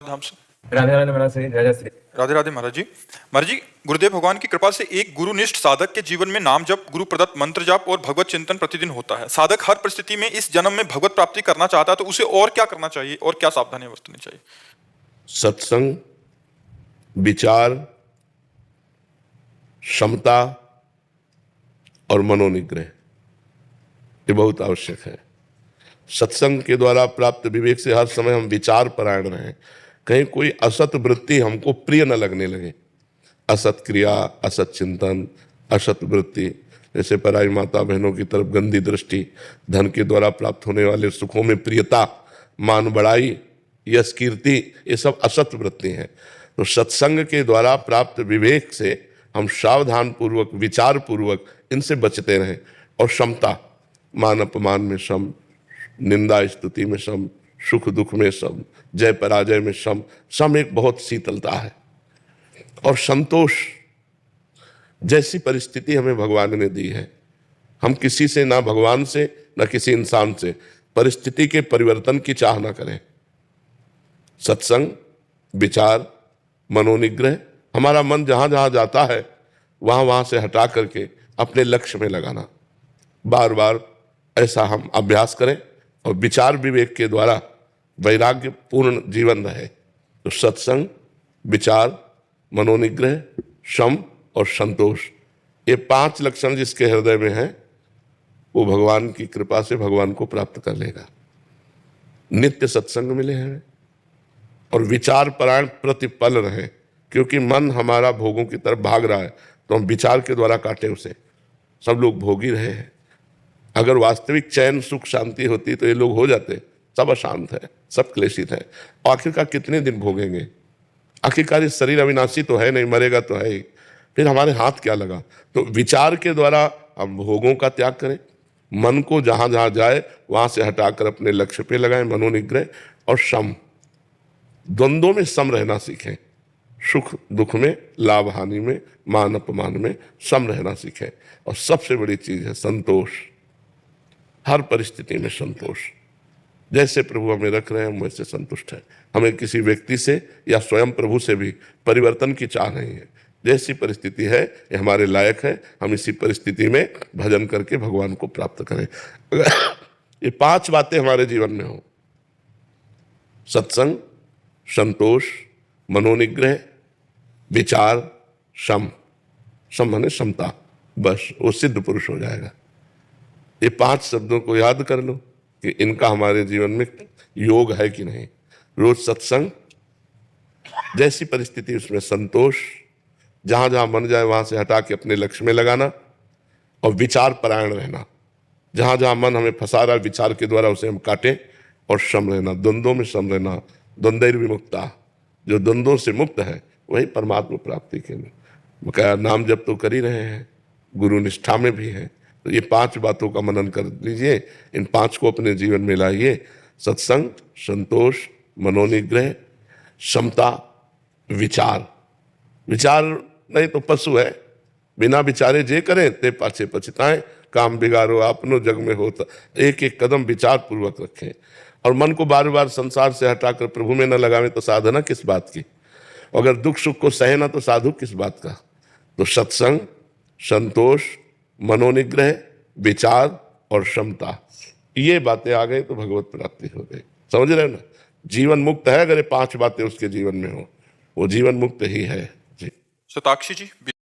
धाम से। राधे राधे महाराज श्री जय जय श्री। राधे राधे महाराज जी। महाराज जी, गुरुदेव भगवान की कृपा से एक गुरुनिष्ठ साधक के जीवन में नाम जप, गुरु प्रदत्त मंत्र जाप और भगवत चिंतन प्रतिदिन होता है। साधक हर परिस्थिति में इस जन्म में भगवत प्राप्ति करना चाहता है तो उसे और क्या करना चाहिए और क्या सावधानियां बरतनी चाहिए? सत्संग, विचार, क्षमता और मनोनिग्रह ये बहुत आवश्यक है। सत्संग के द्वारा प्राप्त विवेक से हर समय हम विचार परायण रहें, कहीं कोई असत वृत्ति हमको प्रिय न लगने लगे। असत क्रिया, असत चिंतन, असत वृत्ति, जैसे पराई माता बहनों की तरफ गंदी दृष्टि, धन के द्वारा प्राप्त होने वाले सुखों में प्रियता, मान बढ़ाई, यश कीर्ति, ये सब असत वृत्ति हैं। तो सत्संग के द्वारा प्राप्त विवेक से हम सावधान पूर्वक, विचार पूर्वक इनसे बचते रहें। और क्षमता, मान अपमान में सम, निंदा स्तुति में सम, सुख दुख में सम, जय पराजय में सम। सम एक बहुत शीतलता है। और संतोष, जैसी परिस्थिति हमें भगवान ने दी है, हम किसी से, ना भगवान से ना किसी इंसान से, परिस्थिति के परिवर्तन की चाह ना करें। सत्संग, विचार, मनोनिग्रह, हमारा मन जहां जहां जाता है वहां से हटा करके अपने लक्ष्य में लगाना। बार बार ऐसा हम अभ्यास करें और विचार विवेक के द्वारा वैराग्य पूर्ण जीवन रहे। तो सत्संग, विचार, मनोनिग्रह, शम और संतोष, ये 5 लक्षण जिसके हृदय में है वो भगवान की कृपा से भगवान को प्राप्त कर लेगा। नित्य सत्संग मिले हैं और विचार परायण प्रतिपल रहे, क्योंकि मन हमारा भोगों की तरफ भाग रहा है तो हम विचार के द्वारा काटें उसे। सब लोग भोगी रहे हैं। अगर वास्तविक चैन, सुख, शांति होती तो ये लोग हो जाते। सब अशांत है, सब क्लेशित है। आखिरकार कितने दिन भोगेंगे? आखिरकार ये शरीर अविनाशी तो है नहीं, मरेगा तो है ही, फिर हमारे हाथ क्या लगा? तो विचार के द्वारा हम भोगों का त्याग करें, मन को जहां जहां जाए वहां से हटाकर अपने लक्ष्य पे लगाएं। मनोनिग्रह और सम, द्वंद्वों में सम रहना सीखें। सुख दुख में, लाभ हानि में, मान अपमान में सम रहना सीखें। और सबसे बड़ी चीज है संतोष। हर परिस्थिति में संतोष। जैसे प्रभु हमें रख रहे हैं हम वैसे संतुष्ट हैं। हमें किसी व्यक्ति से या स्वयं प्रभु से भी परिवर्तन की चाह नहीं है। जैसी परिस्थिति है ये हमारे लायक है, हम इसी परिस्थिति में भजन करके भगवान को प्राप्त करें। अगर ये 5 बातें हमारे जीवन में हो, सत्संग, संतोष, मनोनिग्रह, विचार, सम, सम माने समता, बस वो सिद्ध पुरुष हो जाएगा। ये 5 शब्दों को याद कर लो कि इनका हमारे जीवन में योग है कि नहीं। रोज सत्संग, जैसी परिस्थिति उसमें संतोष, जहां जहां मन जाए वहां से हटा के अपने लक्ष्य में लगाना। और विचार परायण रहना, जहां जहां मन हमें फंसा रहा है विचार के द्वारा उसे हम काटें। और सम रहना, द्वंद्वों में सम रहना। द्वंद्वैर विमुक्ता, जो द्वंद्वों से मुक्त है वही परमात्मा प्राप्ति के लिए। क्या नाम जप तो कर ही रहे हैं, गुरु निष्ठा में भी है। तो ये 5 बातों का मनन कर लीजिए, इन 5 को अपने जीवन में लाइए। सत्संग, संतोष, मनोनिग्रह, समता, विचार। विचार नहीं तो पशु है, बिना विचारे जे करें ते पाछे पछताएं। काम बिगाड़ो आपनो जग में होता, एक एक कदम विचार पूर्वक रखें। और मन को बार बार संसार से हटाकर प्रभु में न लगावें तो साधना किस बात की? अगर दुख सुख को सहे ना तो साधु किस बात का? तो सत्संग, संतोष, मनोनिग्रह, विचार और क्षमता, ये बातें आ गई तो भगवत प्राप्ति हो गई। समझ रहे हो ना? जीवन मुक्त है अगर ये 5 बातें उसके जीवन में हो, वो जीवन मुक्त ही है। जी। शताक्षी जी।